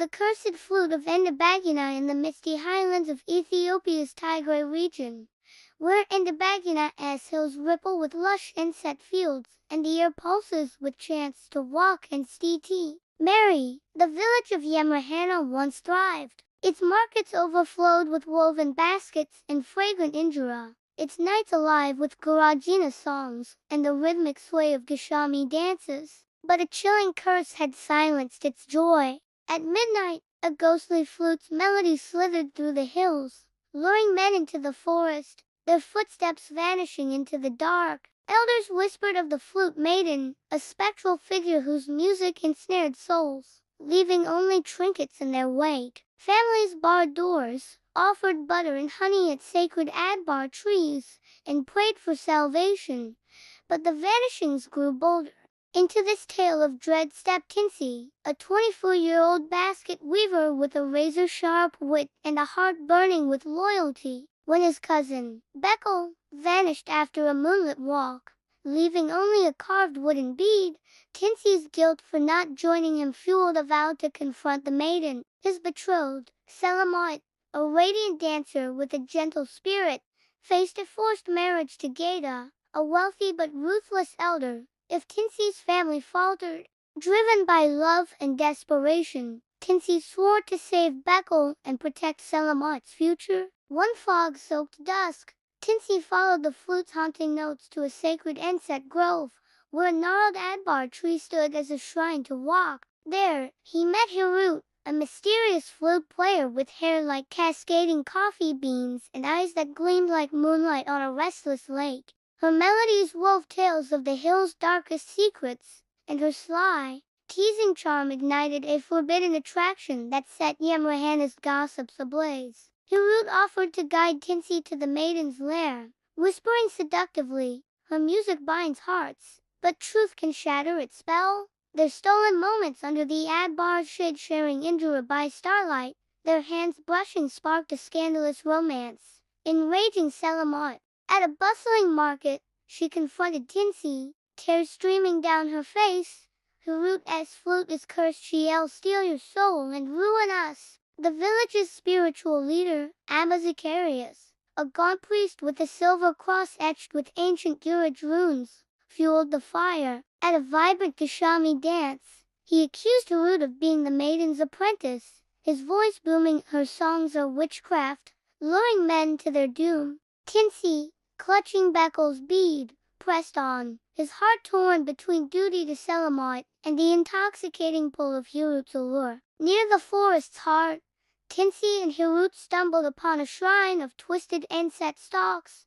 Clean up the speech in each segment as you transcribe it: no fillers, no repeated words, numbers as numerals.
the cursed flute of Endabaguna in the misty highlands of Ethiopia's Tigray region, where Endabaguna hills ripple with lush inset fields, and the air pulses with chants to walk and tea. Mary, the village of Yemrahana once thrived. Its markets overflowed with woven baskets and fragrant injera, its nights alive with Garajina songs and the rhythmic sway of Gashami dances. But a chilling curse had silenced its joy. At midnight, a ghostly flute's melody slithered through the hills, luring men into the forest, their footsteps vanishing into the dark. Elders whispered of the Flute Maiden, a spectral figure whose music ensnared souls, leaving only trinkets in their wake. Families barred doors, offered butter and honey at sacred adbar trees, and prayed for salvation. But the vanishings grew bolder. Into this tale of dread stepped Tinsae, a 24-year-old basket weaver with a razor-sharp wit and a heart burning with loyalty. When his cousin, Betrayal, vanished after a moonlit walk, leaving only a carved wooden bead, Tinsae's guilt for not joining him fueled a vow to confront the maiden. His betrothed, Selamot, a radiant dancer with a gentle spirit, faced a forced marriage to Geda, a wealthy but ruthless elder. If Tinsae's family faltered, driven by love and desperation, Tinsae swore to save Betrayal and protect Selamot's future. One fog-soaked dusk, Tinsae followed the flute's haunting notes to a sacred inset grove, where a gnarled adbar tree stood as a shrine to walk. There, he met Hirut, a mysterious flute player with hair like cascading coffee beans and eyes that gleamed like moonlight on a restless lake. Her melodies wove tales of the hill's darkest secrets, and her sly, teasing charm ignited a forbidden attraction that set Yemrahana's gossips ablaze. Hirut offered to guide Tinsae to the maiden's lair, whispering seductively, "Her music binds hearts, but truth can shatter its spell." Their stolen moments under the adbar's shade, sharing injera by starlight, their hands brushing, sparked a scandalous romance. Enraging Selamot, at a bustling market, she confronted Tinsae, tears streaming down her face. "Hirut's flute is cursed," she yelled, "steal your soul and ruin us." The village's spiritual leader, Abba Zacharias, a gaunt priest with a silver cross etched with ancient Guraj runes, fueled the fire. At a vibrant Gashami dance, he accused Hirut of being the maiden's apprentice, his voice booming, "Her songs are witchcraft, luring men to their doom." Tinsae, clutching Betrayal's bead, pressed on, his heart torn between duty to Selamot and the intoxicating pull of Hirut's allure. Near the forest's heart, Tinsae and Hirut stumbled upon a shrine of twisted inset stalks,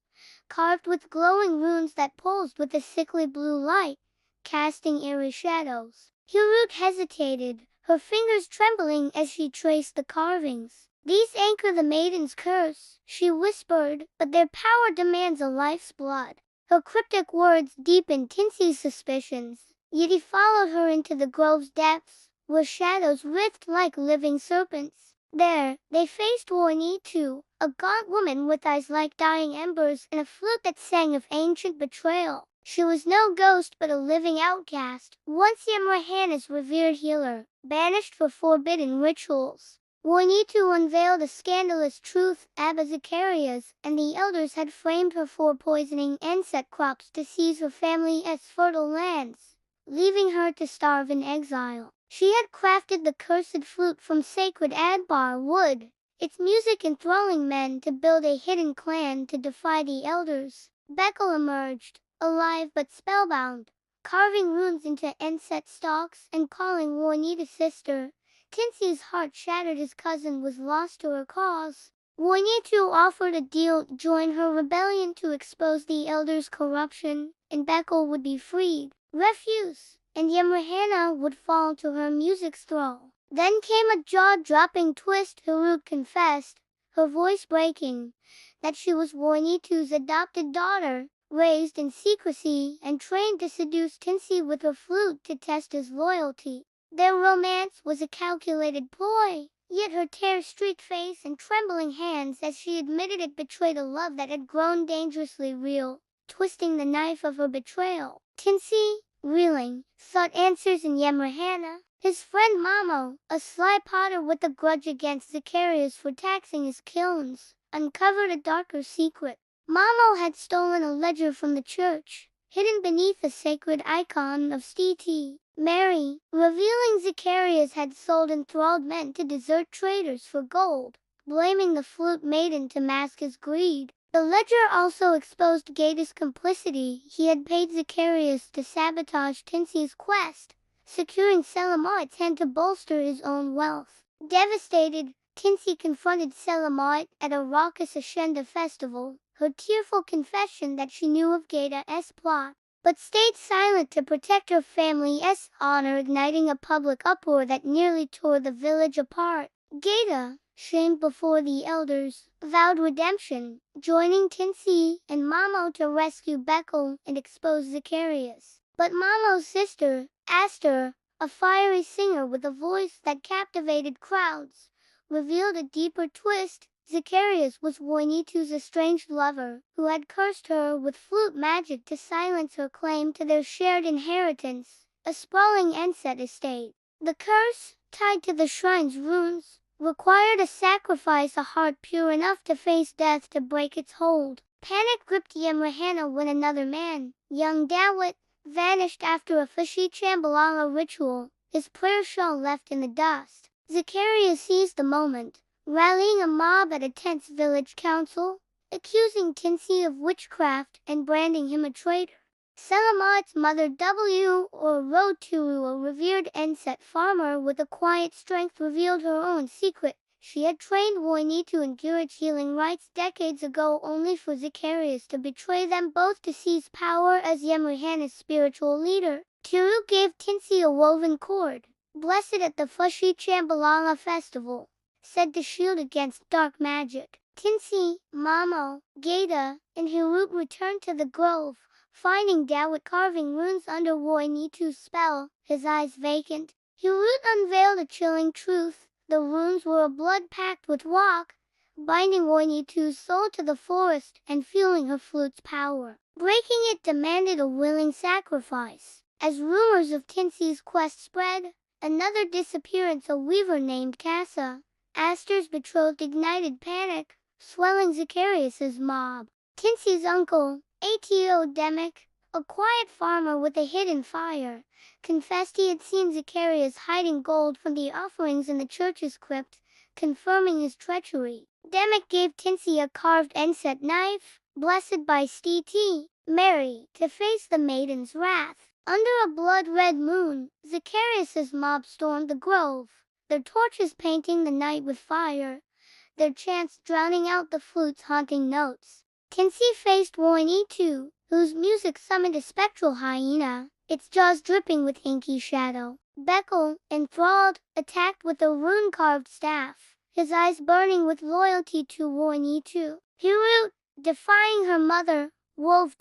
carved with glowing runes that pulsed with a sickly blue light, casting eerie shadows. Hirut hesitated, her fingers trembling as she traced the carvings. "These anchor the maiden's curse," she whispered, "but their power demands a life's blood." Her cryptic words deepened Tinsae's suspicions, yet he followed her into the grove's depths, where shadows writhed like living serpents. There, they faced Warnitu, a gaunt woman with eyes like dying embers and a flute that sang of ancient betrayal. She was no ghost but a living outcast, once Yemrahana's revered healer, banished for forbidden rituals. Warnitu unveiled a scandalous truth. Abba Zacharias and the elders had framed her for poisoning inset crops to seize her family's fertile lands, leaving her to starve in exile. She had crafted the cursed flute from sacred adbar wood, its music enthralling men to build a hidden clan to defy the elders. Betrayal emerged, alive but spellbound, carving runes into inset stalks and calling Warnita sister. Tinsae's heart shattered. His cousin was lost to her cause. Warnitu offered a deal: join her rebellion to expose the elders' corruption, and Betrayal would be freed. Refuse, and Yemrahana would fall to her music's thrall. Then came a jaw-dropping twist. Hirut confessed, her voice breaking, that she was Warnitu's adopted daughter, raised in secrecy and trained to seduce Tinsae with her flute to test his loyalty. Their romance was a calculated ploy, yet her tear-streaked face and trembling hands as she admitted it betrayed a love that had grown dangerously real, twisting the knife of her betrayal. Tinsae, reeling, sought answers in Yemrahana, His friend Mamo, a sly potter with a grudge against Zacharias for taxing his kilns, uncovered a darker secret. Mamo had stolen a ledger from the church, hidden beneath a sacred icon of St. Mary, revealing Zacharias had sold enthralled men to desert traders for gold, blaming the Flute Maiden to mask his greed. The ledger also exposed Gaeta's complicity. He had paid Zacharias to sabotage Tinsae's quest, securing Selamoit's hand to bolster his own wealth. Devastated, Tinsae confronted Selamoit at a raucous Ashenda festival, her tearful confession that she knew of Gaeta's plot, but stayed silent to protect her family's honor, igniting a public uproar that nearly tore the village apart. Gaeta, shamed before the elders, vowed redemption, joining Tinsae and Mamo to rescue Bekel and expose Zacharias. But Mamo's sister, Aster, a fiery singer with a voice that captivated crowds, revealed a deeper twist. Zacharias was Voinitu's estranged lover, who had cursed her with flute magic to silence her claim to their shared inheritance, a sprawling Enset estate. The curse, tied to the shrine's runes, required a sacrifice, a heart pure enough to face death to break its hold. Panic gripped Yemrahana when another man, young Dawit, vanished after a Fashi Chambalala ritual, his prayer shawl left in the dust. Zacharias seized the moment, rallying a mob at a tense village council, accusing Tinsae of witchcraft and branding him a traitor. Selamoit's mother or Roturu, a revered Enset farmer with a quiet strength, revealed her own secret. She had trained Voinitu in Gurage healing rites decades ago, only for Zacharias to betray them both to seize power as Yemrahana's spiritual leader. Tiru gave Tinsae a woven cord, blessed at the Fashi Chambalala festival, said to shield against dark magic. Tinsae, Mamo, Gaeta, and Hirut returned to the grove, finding Dawit carving runes under Voinitu's spell, his eyes vacant. Hirut unveiled a chilling truth. The runes were a blood pact with Wak, binding Voinitu's soul to the forest and fueling her flute's power. Breaking it demanded a willing sacrifice. As rumors of Tinsae's quest spread, another disappearance, a weaver named Kassa, Aster's betrothed, ignited panic, swelling Zacharias's mob. Tinsae's uncle, Ethiopian, a quiet farmer with a hidden fire, confessed he had seen Zacharias hiding gold from the offerings in the church's crypt, confirming his treachery. Demek gave Tinsae a carved Enset knife, blessed by St. Mary, to face the maiden's wrath. Under a blood-red moon, Zacharias's mob stormed the grove, their torches painting the night with fire, their chants drowning out the flute's haunting notes. Tinsae faced Voinitu, whose music summoned a spectral hyena, its jaws dripping with inky shadow. Bekel, enthralled, attacked with a rune-carved staff, his eyes burning with loyalty to Voinitu. Hirut, defying her mother, wove